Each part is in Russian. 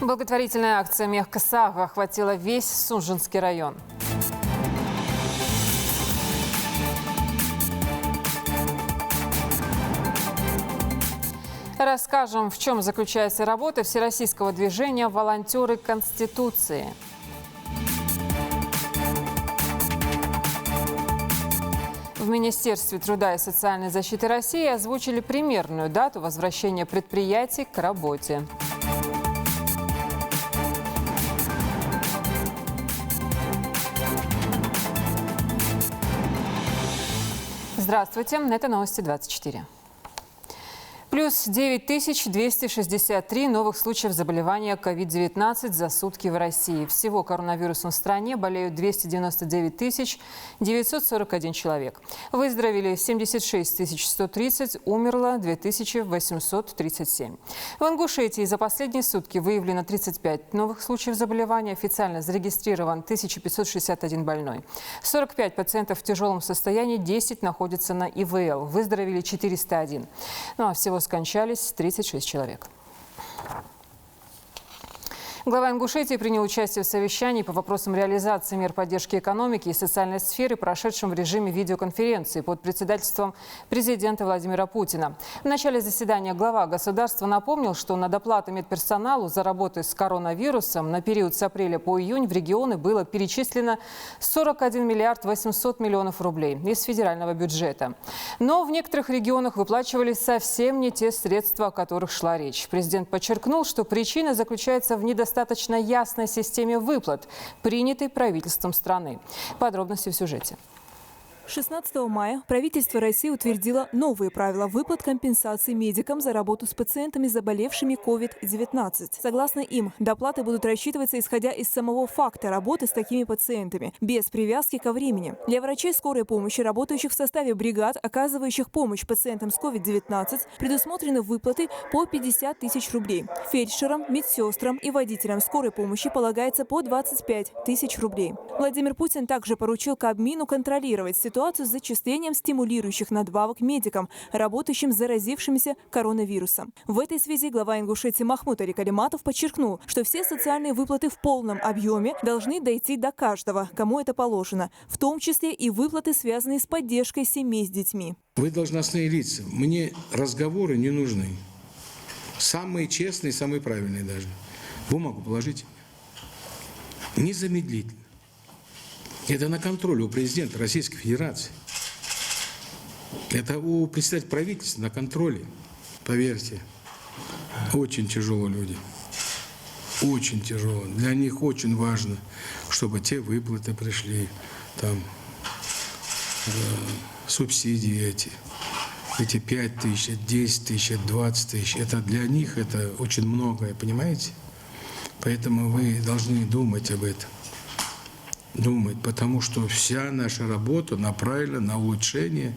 Благотворительная акция «Мягко Сага» охватила весь Сунжинский район. Расскажем, в чем заключается работа всероссийского движения «Волонтеры Конституции». В Министерстве труда и социальной защиты России озвучили примерную дату возвращения предприятий к работе. Здравствуйте, это новости 24. Плюс 9263 новых случаев заболевания COVID-19 за сутки в России. Всего коронавирусом в стране болеют 299 941 человек. Выздоровели 76 130, умерло 2837. В Ингушетии за последние сутки выявлено 35 новых случаев заболевания. Официально зарегистрирован 1561 больной. 45 пациентов в тяжелом состоянии, 10 находятся на ИВЛ. Выздоровели 401. Ну а всего скончались 36 человек. Глава Ингушетии принял участие в совещании по вопросам реализации мер поддержки экономики и социальной сферы, прошедшем в режиме видеоконференции под председательством президента Владимира Путина. В начале заседания глава государства напомнил, что на доплаты медперсоналу за работу с коронавирусом на период с апреля по июнь в регионы было перечислено 41 миллиард 800 миллионов рублей из федерального бюджета. Но в некоторых регионах выплачивались совсем не те средства, о которых шла речь. Президент подчеркнул, что причина заключается в недостаточно ясной системе выплат, принятой правительством страны. Подробности в сюжете. 16 мая правительство России утвердило новые правила выплат компенсации медикам за работу с пациентами, заболевшими COVID-19. Согласно им, доплаты будут рассчитываться исходя из самого факта работы с такими пациентами, без привязки ко времени. Для врачей скорой помощи, работающих в составе бригад, оказывающих помощь пациентам с COVID-19, предусмотрены выплаты по 50 тысяч рублей. Фельдшерам, медсестрам и водителям скорой помощи полагается по 25 тысяч рублей. Владимир Путин также поручил Кабмину контролировать ситуацию с зачислением стимулирующих надбавок медикам, работающим с заразившимися коронавирусом. В этой связи глава Ингушетии Махмут Али Калиматов подчеркнул, что все социальные выплаты в полном объеме должны дойти до каждого, кому это положено, в том числе и выплаты, связанные с поддержкой семей с детьми. Вы должностные лица. Мне разговоры не нужны. Самые честные, самые правильные даже. Бумагу положите. Незамедлительно. Это на контроле у президента Российской Федерации. Это у председателя правительства на контроле. Поверьте, очень тяжело люди. Очень тяжело. Для них очень важно, чтобы те выплаты пришли, там, субсидии эти 5 тысяч, 10 тысяч, 20 тысяч. Это для них это очень многое, понимаете? Поэтому вы должны думать об этом. Думать, потому что вся наша работа направлена на улучшение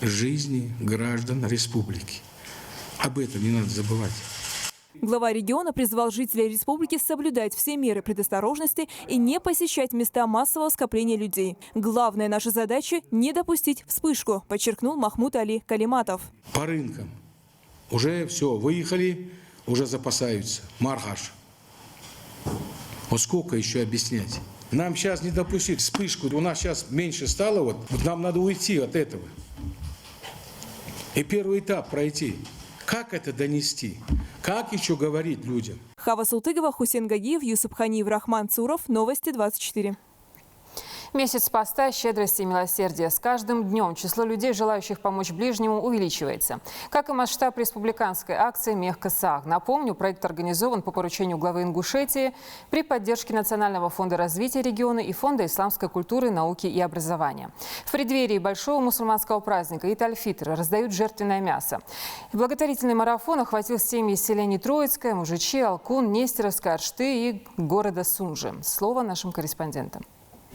жизни граждан республики. Об этом не надо забывать. Глава региона призвал жителей республики соблюдать все меры предосторожности и не посещать места массового скопления людей. Главная наша задача – не допустить вспышку, подчеркнул Махмут Али Калиматов. По рынкам уже все, выехали, уже запасаются. Мархаш. Вот сколько еще объяснять? Нам сейчас не допустить вспышку. У нас сейчас меньше стало. Вот нам надо уйти от этого. И первый этап пройти. Как это донести? Как еще говорить людям? Хава Султыгова, Хусейн Гагиев, Юсуп Ханиев, Рахман Цуров. Новости 24. Месяц поста, щедрости и милосердия. С каждым днем число людей, желающих помочь ближнему, увеличивается. Как и масштаб республиканской акции «Мягко Саг». Напомню, проект организован по поручению главы Ингушетии при поддержке Национального фонда развития региона и Фонда исламской культуры, науки и образования. В преддверии большого мусульманского праздника Ид-аль-Фитр раздают жертвенное мясо. Благотворительный марафон охватил семьи селений Троицкое, Мужичи, Алкун, Нестеровская, Аршты и города Сунжи. Слово нашим корреспондентам.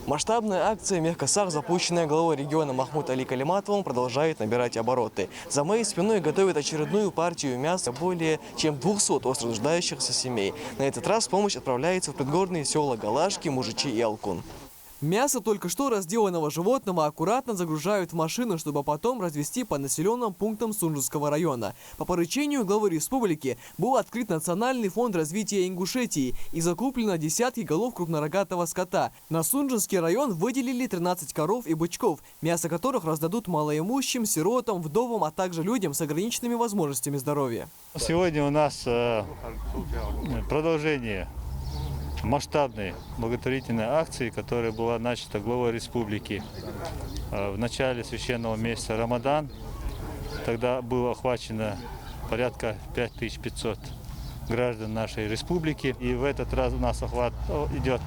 Масштабная акция «Мягко Саг», запущенная главой региона Махмут Али Калиматовым, продолжает набирать обороты. За моей спиной готовят очередную партию мяса более чем 200 остро нуждающихся семей. На этот раз помощь отправляется в предгорные села Галашки, Мужичи и Алкун. Мясо только что разделанного животного аккуратно загружают в машину, чтобы потом развезти по населенным пунктам Сунжинского района. По поручению главы республики был открыт Национальный фонд развития Ингушетии и закуплено десятки голов крупнорогатого скота. На Сунжинский район выделили 13 коров и бычков, мясо которых раздадут малоимущим, сиротам, вдовам, а также людям с ограниченными возможностями здоровья. Сегодня у нас продолжение масштабной благотворительной акции, которая была начата главой республики в начале священного месяца Рамадан. Тогда было охвачено порядка 5500 граждан нашей республики. И в этот раз у нас охват идет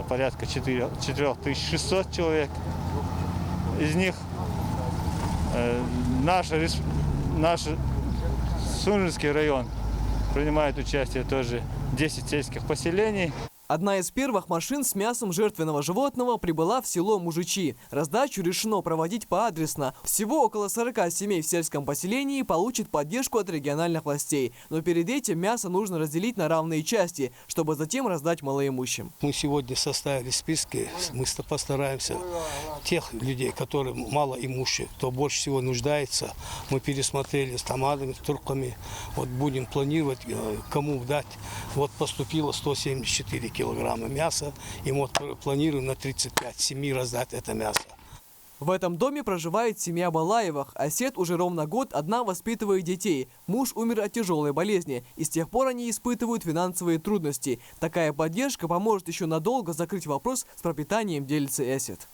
порядка 4600 человек. Из них наш Сунжинский район принимает участие тоже 10 сельских поселений. Одна из первых машин с мясом жертвенного животного прибыла в село Мужичи. Раздачу решено проводить поадресно. Всего около 40 семей в сельском поселении получат поддержку от региональных властей. Но перед этим мясо нужно разделить на равные части, чтобы затем раздать малоимущим. Мы сегодня составили списки, мы постараемся тех людей, которые малоимущие, кто больше всего нуждается, мы пересмотрели с тамадами, турками. Вот будем планировать, кому дать. Вот поступило 174 килограмма мяса, и мы планируем на 35 семей раздать это мясо. В этом доме проживает семья Балаевых. Осет уже ровно год одна воспитывает детей. Муж умер от тяжелой болезни, и с тех пор они испытывают финансовые трудности. Такая поддержка поможет еще надолго закрыть вопрос с пропитанием, делится Осет.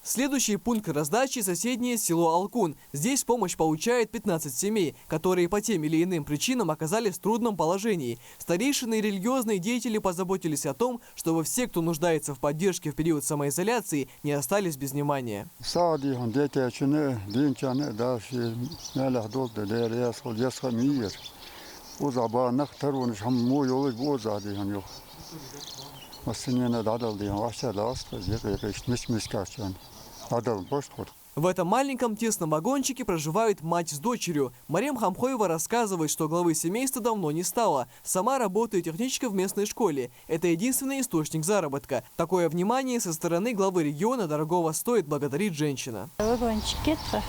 Следующий пункт раздачи – соседнее село Алкун. Здесь помощь получает 15 семей, которые по тем или иным причинам оказались в трудном положении. Старейшины и религиозные деятели позаботились о том, чтобы все, кто нуждается в поддержке в период самоизоляции, не остались без внимания. В этом маленьком тесном вагончике проживает мать с дочерью. Марем Хамхоева рассказывает, что главы семейства давно не стало. Сама работает техничкой в местной школе. Это единственный источник заработка. Такое внимание со стороны главы региона дорогого стоит, благодарит женщина. Живем тесно.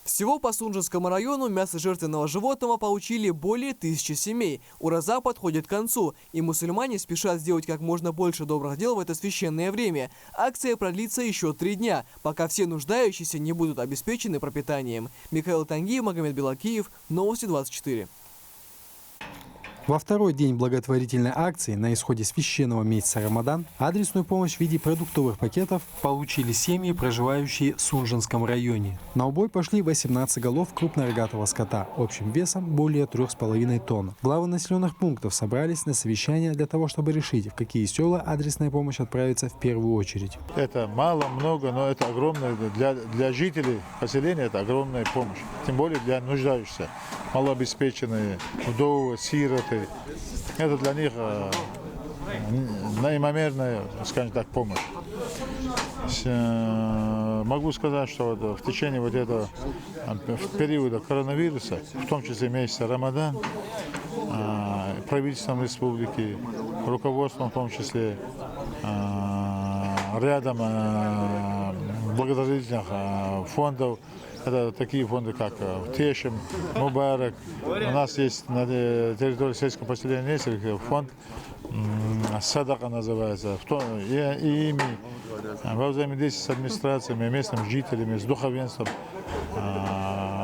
Всего по Сунжинскому району мясо жертвенного животного получили более 1000 семей. Ураза подходит к концу, и мусульмане спешат сделать как можно больше добрых дел в это священное время. Акция продлится еще 3 дня, пока все нуждающиеся не будут обеспечены пропитанием. Михаил Тангиев, Магомед Белакиев, Новости 24. Во второй день благотворительной акции на исходе священного месяца Рамадан адресную помощь в виде продуктовых пакетов получили семьи, проживающие в Сунжинском районе. На убой пошли 18 голов крупнорогатого скота общим весом более 3,5 тонн. Главы населенных пунктов собрались на совещание для того, чтобы решить, в какие села адресная помощь отправится в первую очередь. Это мало, много, но это огромное для жителей поселения, это огромная помощь. Тем более для нуждающихся, малообеспеченные, вдовы, сироты. Это для них наимомерная, скажем так, помощь. Могу сказать, что в течение этого периода коронавируса, в том числе месяца Рамадан, правительством республики, руководством в том числе, рядом благотворительных фондов, это такие фонды, как Тешем, Мубарак. У нас есть на территории сельского поселения есть фонд Садака называется. И ими во взаимодействии с администрациями, местными жителями, с духовенством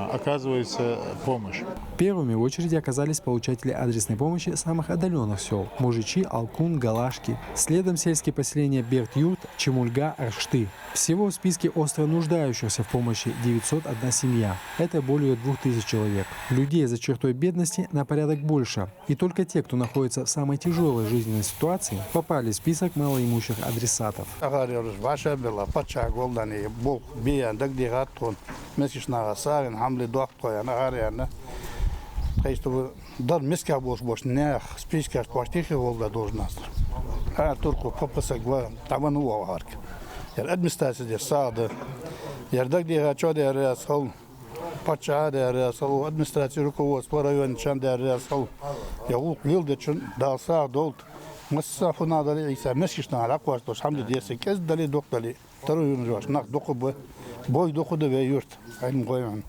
оказывается помощь. Первыми в очереди оказались получатели адресной помощи самых отдаленных сел – Мужичи, Алкун, Галашки. Следом сельские поселения Берт-Юрт, Чемульга, Аршты. Всего в списке остро нуждающихся в помощи 901 семья. Это более 2000 человек. Людей за чертой бедности на порядок больше. И только те, кто находится в самой тяжелой жизненной ситуации, попали в список малоимущих адресатов. чтобы дар миска бош не списка спортихи волда должна. А только попасагва тавану варк. Я администрация де сада. Я дагде чоде расхол. Пача де расхол администрация руководство район чан де расхол. Я вилде чун далса долт. مسافو نادري عيسى مسكشنا على قوارتو الحمد لله سكز دلي دوق دلي ترى ينجوش ناق دوق بوي دوق ده يورت عين قويم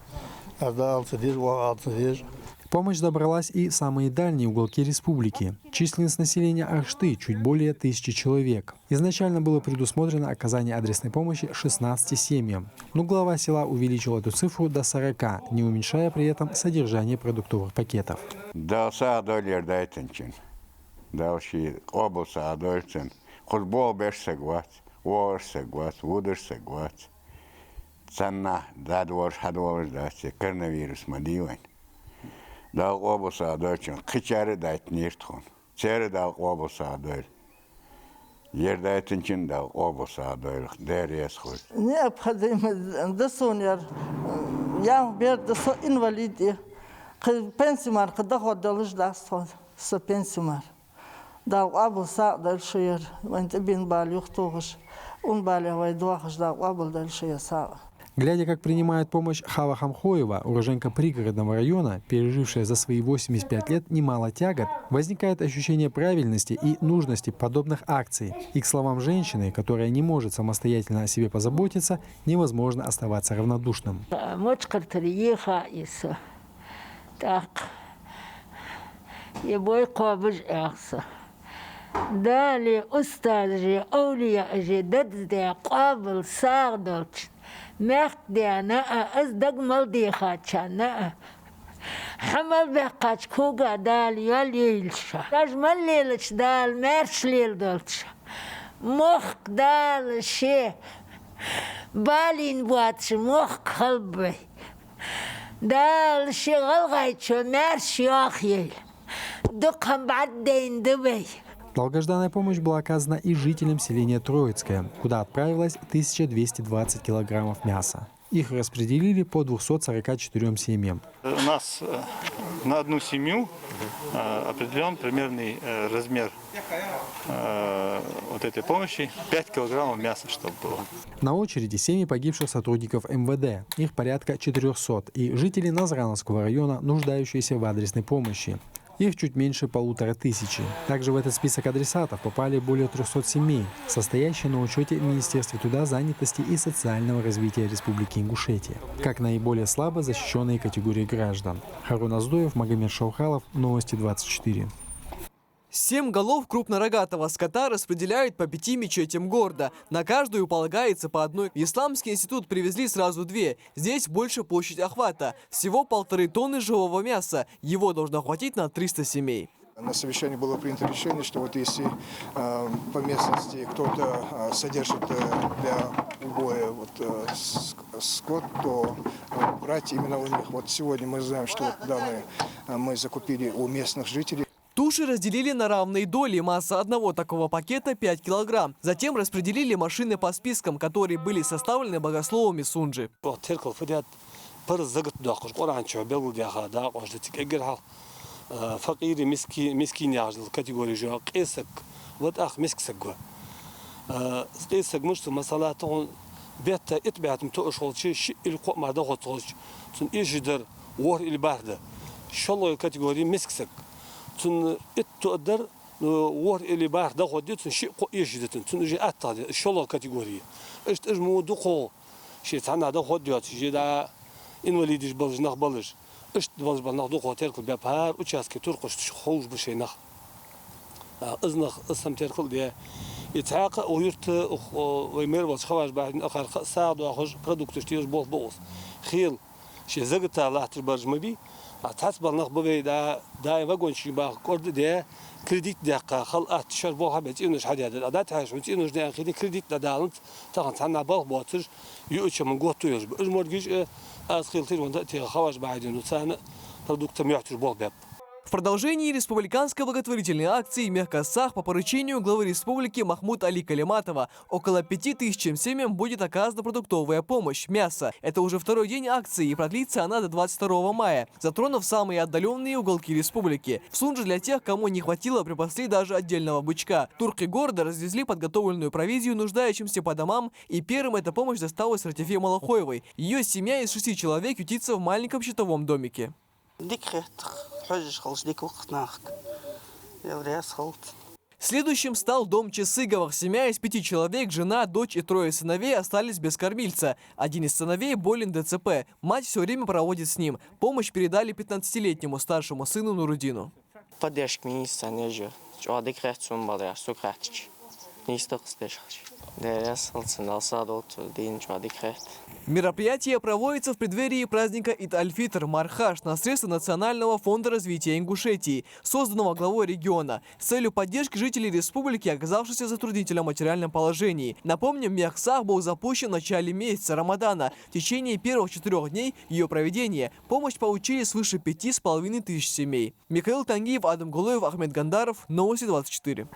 هذا الصدير والصدير. Помощь добралась и в самые дальние уголки республики. Численность населения Аршты чуть более 1000 человек. Изначально было предусмотрено оказание адресной помощи 16 семьям. Но глава села увеличил эту цифру до 40, не уменьшая при этом содержание продуктовых пакетов. Další obusa dolcen, kod bol besegvat, war segvat, wuder segvat. Canna dadvor hadvor dace koronavirus madivan. Dal obusa dolcen, khichare dait nirtkhon. Cere dal obusa dol. Yer daitin chin dal obusa dol. Deries khol. необходимо досонер я бер досо инвалиди. Пенсимар кадаход далждастон с пенсимар. داو أبو ساق دالشير وانت بين باليختوغش он баля вайдуахш дау абл дальше саق. Глядя, как принимает помощь Хава Хамхоева, уроженка пригородного района, пережившая за свои 85 лет немало тягот, возникает ощущение правильности и нужности подобных акций. И к словам женщины, которая не может самостоятельно о себе позаботиться, невозможно оставаться равнодушным. دالي أستاذ أولياء جدد قابل صادق مخدي أنا أصدق ملدي خاتشنا حمل بقاش كوجا دال يليلش أجمل ليلش دال مرش ليل دالش مخ دال شيء بالين بواتش مخ قلبي دال شيء غلغيتش مرش ياخيل دقهم بعدين دبي. Долгожданная помощь была оказана и жителям селения Троицкое, куда отправилось 1220 килограммов мяса. Их распределили по 244 семьям. У нас на одну семью определен примерный размер вот этой помощи 5 килограммов мяса, чтобы было. На очереди семьи погибших сотрудников МВД. Их порядка 400. И жители Назрановского района, нуждающиеся в адресной помощи. Их чуть меньше 1500. Также в этот список адресатов попали более 300 семей, состоящие на учете в Министерстве труда, занятости и социального развития Республики Ингушетия, как наиболее слабо защищенные категории граждан. Харун Аздоев, Магомед Шаухалов, Новости 24. 7 голов крупнорогатого скота распределяют по 5 мечетям города. На каждую полагается по одной. В Исламский институт привезли сразу 2. Здесь больше площадь охвата. Всего 1,5 тонны живого мяса. Его должно хватить на 300 семей. На совещании было принято решение, что вот если по местности кто-то содержит для убоя скот, то брать именно у них. Вот сегодня мы знаем, что вот данные мы закупили у местных жителей. Туши разделили на равные доли. Масса одного такого пакета 5 килограмм. Затем распределили машины по спискам, которые были составлены богословами Сунджи. فقير مسكين يعجل كاتيجوري جو قيسك وتأخ مسك سجوا قيسك مش مسألة بيت اتبعت متوقع شيء القوة ما ضغط صوت تن يجدر وور البارده شو الله الكاتيجوري مسك سج تن اتقدر وور البارده ضغط دي تن شيء قوة يجدر تن يجي أتى شو الله الكاتيجوري إيش تجمو دقو شيء تنا ضغط ديات شيء دا إن وليدش بلج نخ بلج إيش بلج بلج نخ دقو تركل بيبهار وتشاسك ترقش خوش بشي نخ إزنخ اسم تركل دي يتعاق ويرت ويمر والخواج بعد آخر ساعد وأخرج برودكت تشتري بوث بوث خيل شيء زقت على تربج مبي أتحس بالنخ ببي دا وجون شيء بقى كورد ده كريديت دقة خلقت شربوها بيت إنش حد هذا الأداة هاش بيت إنش ده أخيرا كريديت دالنت تاخد عنا بال باتر يؤتش من قوة تويش بأجمر جيش أسخيل تير وانت تيجي خواج بعد إنه سنة برودكت ميعتر بوث باب. В продолжении республиканской благотворительной акции «Мехкасах» по поручению главы республики Махмуд Али Калиматова около 5000 семьям будет оказана продуктовая помощь, мясо. Это уже второй день акции, и продлится она до 22 мая, затронув самые отдаленные уголки республики. В Сунже для тех, кому не хватило, припасли даже отдельного бычка. Турки города развезли подготовленную провизию нуждающимся по домам, и первым эта помощь досталась Ратифе Малахоевой. Ее семья из 6 человек ютится в маленьком щитовом домике. Следующим стал дом Чесыговых. Семья из 5 человек, жена, дочь и 3 сыновей остались без кормильца. Один из сыновей болен ДЦП. Мать все время проводит с ним. Помощь передали 15-летнему старшему сыну Нурудину. Мероприятие проводится в преддверии праздника Ид-аль-Фитр Мархаш на средства Национального фонда развития Ингушетии, созданного главой региона, с целью поддержки жителей республики, оказавшихся в затруднительном материальном положении. Напомним, Мехкасах был запущен в начале месяца Рамадана. В течение первых 4 дней ее проведения помощь получили свыше 5500 семей. Михаил Тангиев, Адам Гулоев, Ахмед Гандаров. Новости 24.